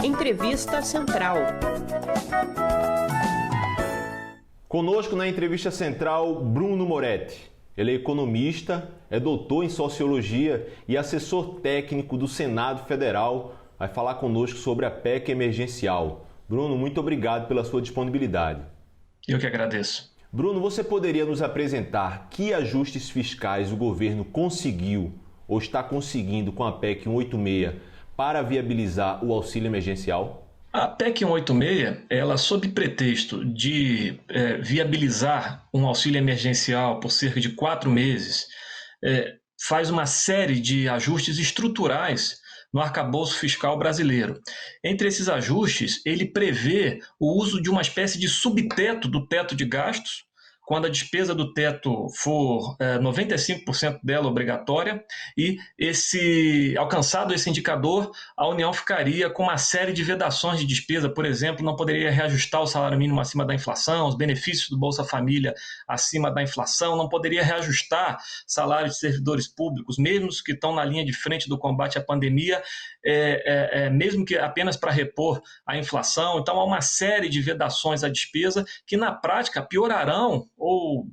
Entrevista Central. Conosco na Entrevista Central, Bruno Moretti. Ele é economista, é doutor em Sociologia e assessor técnico do Senado Federal. Vai falar conosco sobre a PEC emergencial. Bruno, muito obrigado pela sua disponibilidade. Eu que agradeço. Bruno, você poderia nos apresentar que ajustes fiscais o governo conseguiu ou está conseguindo com a PEC 186 para viabilizar o auxílio emergencial? A PEC 186, ela, sob pretexto de viabilizar um auxílio emergencial por cerca de 4 meses, faz uma série de ajustes estruturais no arcabouço fiscal brasileiro. Entre esses ajustes, ele prevê o uso de uma espécie de subteto do teto de gastos, quando a despesa do teto for 95% dela obrigatória, e alcançado esse indicador, a União ficaria com uma série de vedações de despesa. Por exemplo, não poderia reajustar o salário mínimo acima da inflação, os benefícios do Bolsa Família acima da inflação, não poderia reajustar salários de servidores públicos, mesmo os que estão na linha de frente do combate à pandemia, mesmo que apenas para repor a inflação. Então, há uma série de vedações à despesa que, na prática, piorarão ou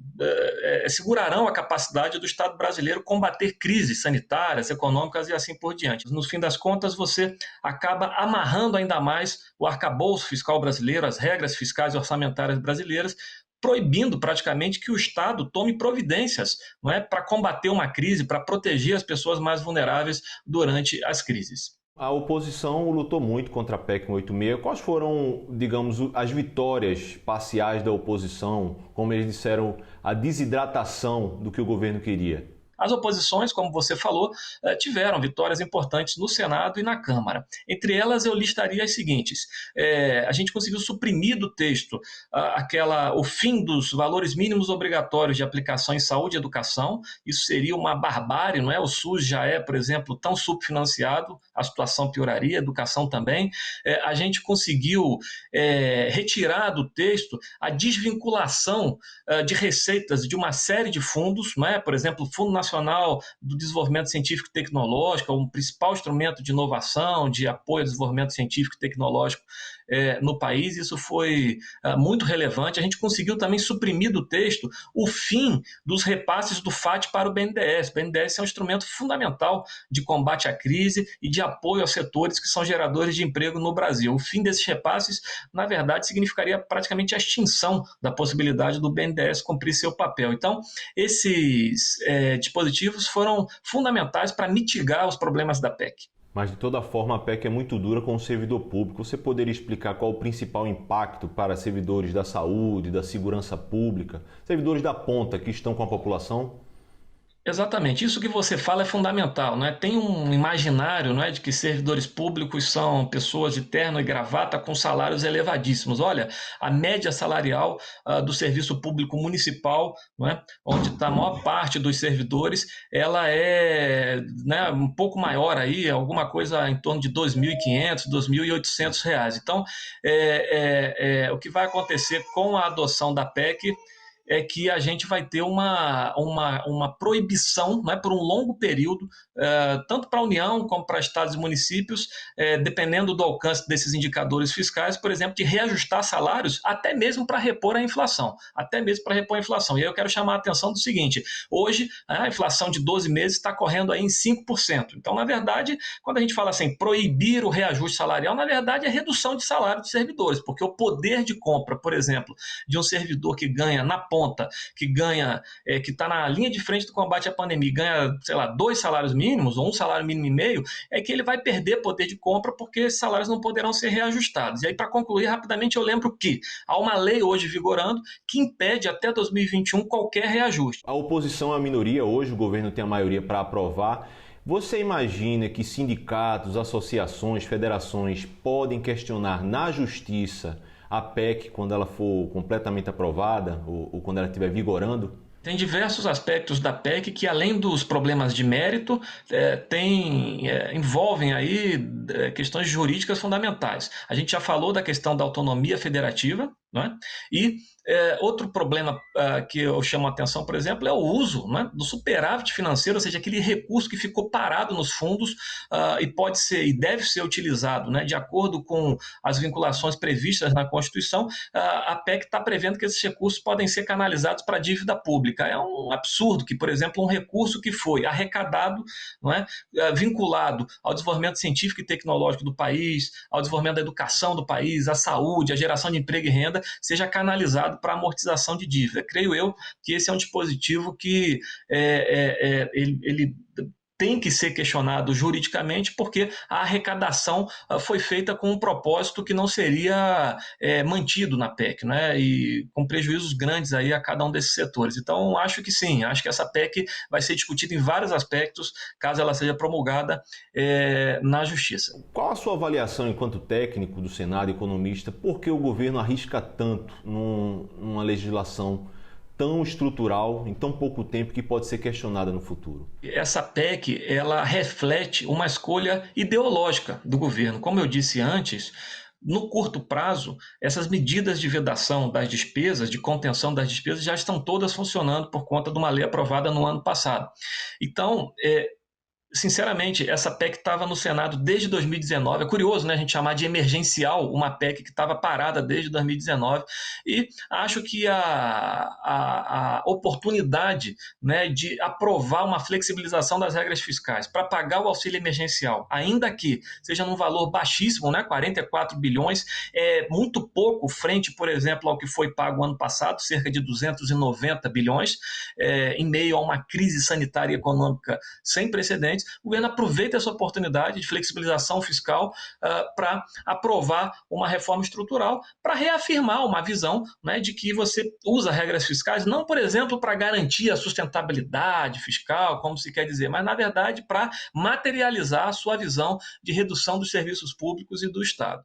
segurarão a capacidade do Estado brasileiro combater crises sanitárias, econômicas e assim por diante. No fim das contas, você acaba amarrando ainda mais o arcabouço fiscal brasileiro, as regras fiscais e orçamentárias brasileiras, proibindo praticamente que o Estado tome providências, não é, para combater uma crise, para proteger as pessoas mais vulneráveis durante as crises. A oposição lutou muito contra a PEC 186. Quais foram, digamos, as vitórias parciais da oposição? Como eles disseram, a desidratação do que o governo queria? As oposições, como você falou, tiveram vitórias importantes no Senado e na Câmara. Entre elas, eu listaria as seguintes. A gente conseguiu suprimir do texto o fim dos valores mínimos obrigatórios de aplicação em saúde e educação. Isso seria uma barbárie, não é? O SUS já é, por exemplo, tão subfinanciado, a situação pioraria, a educação também. A gente conseguiu retirar do texto a desvinculação de receitas de uma série de fundos, não é? Por exemplo, o Fundo Nacional do Desenvolvimento Científico e Tecnológico, um principal instrumento de inovação, de apoio ao desenvolvimento científico e tecnológico no país. Isso foi muito relevante. A gente conseguiu também suprimir do texto o fim dos repasses do FAT para o BNDES. O BNDES é um instrumento fundamental de combate à crise e de apoio aos setores que são geradores de emprego no Brasil. O fim desses repasses, na verdade, significaria praticamente a extinção da possibilidade do BNDES cumprir seu papel. Então, esses dispositivos foram fundamentais para mitigar os problemas da PEC. Mas, de toda forma, a PEC é muito dura com o servidor público. Você poderia explicar qual o principal impacto para servidores da saúde, da segurança pública, servidores da ponta que estão com a população? Exatamente, isso que você fala é fundamental, não é? Tem um imaginário, não é, de que servidores públicos são pessoas de terno e gravata com salários elevadíssimos. Olha, a média salarial do serviço público municipal, não é, onde está a maior parte dos servidores, ela é, né, um pouco maior aí, alguma coisa em torno de R$ 2.500, R$ 2.800. Então, o que vai acontecer com a adoção da PEC é que a gente vai ter uma proibição, né, por um longo período, tanto para a União como para estados e municípios, dependendo do alcance desses indicadores fiscais, por exemplo, de reajustar salários até mesmo para repor a inflação. E aí eu quero chamar a atenção do seguinte: hoje a inflação de 12 meses está correndo aí em 5%. Então, na verdade, quando a gente fala assim, proibir o reajuste salarial, na verdade é redução de salário dos servidores, porque o poder de compra, por exemplo, de um servidor que ganha na ponta, que está na linha de frente do combate à pandemia e ganha, sei lá, 2 salários mínimos ou 1 salário mínimo e meio, é que ele vai perder poder de compra porque esses salários não poderão ser reajustados. E aí, para concluir rapidamente, eu lembro que há uma lei hoje vigorando que impede até 2021 qualquer reajuste. A oposição é a minoria, hoje o governo tem a maioria para aprovar. Você imagina que sindicatos, associações, federações podem questionar na justiça a PEC quando ela for completamente aprovada ou quando ela estiver vigorando? Tem diversos aspectos da PEC que, além dos problemas de mérito, envolvem aí questões jurídicas fundamentais. A gente já falou da questão da autonomia federativa, né? E outro problema que eu chamo a atenção, por exemplo, é o uso, né, do superávit financeiro, ou seja, aquele recurso que ficou parado nos fundos e pode ser e deve ser utilizado, né, de acordo com as vinculações previstas na Constituição. A PEC está prevendo que esses recursos podem ser canalizados para a dívida pública. É um absurdo que, por exemplo, um recurso que foi arrecadado, não é, vinculado ao desenvolvimento científico e tecnológico do país, ao desenvolvimento da educação do país, à saúde, à geração de emprego e renda, seja canalizado para amortização de dívida. Creio eu que esse é um dispositivo que ele tem que ser questionado juridicamente, porque a arrecadação foi feita com um propósito que não seria mantido na PEC, né? E com prejuízos grandes aí a cada um desses setores. Então, acho que sim, acho que essa PEC vai ser discutida em vários aspectos, caso ela seja promulgada na Justiça. Qual a sua avaliação enquanto técnico do Senado, economista, por que o governo arrisca tanto numa legislação tão estrutural em tão pouco tempo que pode ser questionada no futuro? Essa PEC, ela reflete uma escolha ideológica do governo. Como eu disse antes, no curto prazo, essas medidas de vedação das despesas, de contenção das despesas, já estão todas funcionando por conta de uma lei aprovada no ano passado. Então, sinceramente, essa PEC estava no Senado desde 2019. É curioso, né, a gente chamar de emergencial uma PEC que estava parada desde 2019. E acho que a oportunidade, né, de aprovar uma flexibilização das regras fiscais para pagar o auxílio emergencial, ainda que seja num valor baixíssimo, né, 44 bilhões, é muito pouco frente, por exemplo, ao que foi pago ano passado, cerca de 290 bilhões, em meio a uma crise sanitária e econômica sem precedentes. O governo aproveita essa oportunidade de flexibilização fiscal para aprovar uma reforma estrutural, para reafirmar uma visão, né, de que você usa regras fiscais não, por exemplo, para garantir a sustentabilidade fiscal, como se quer dizer, mas, na verdade, para materializar a sua visão de redução dos serviços públicos e do Estado.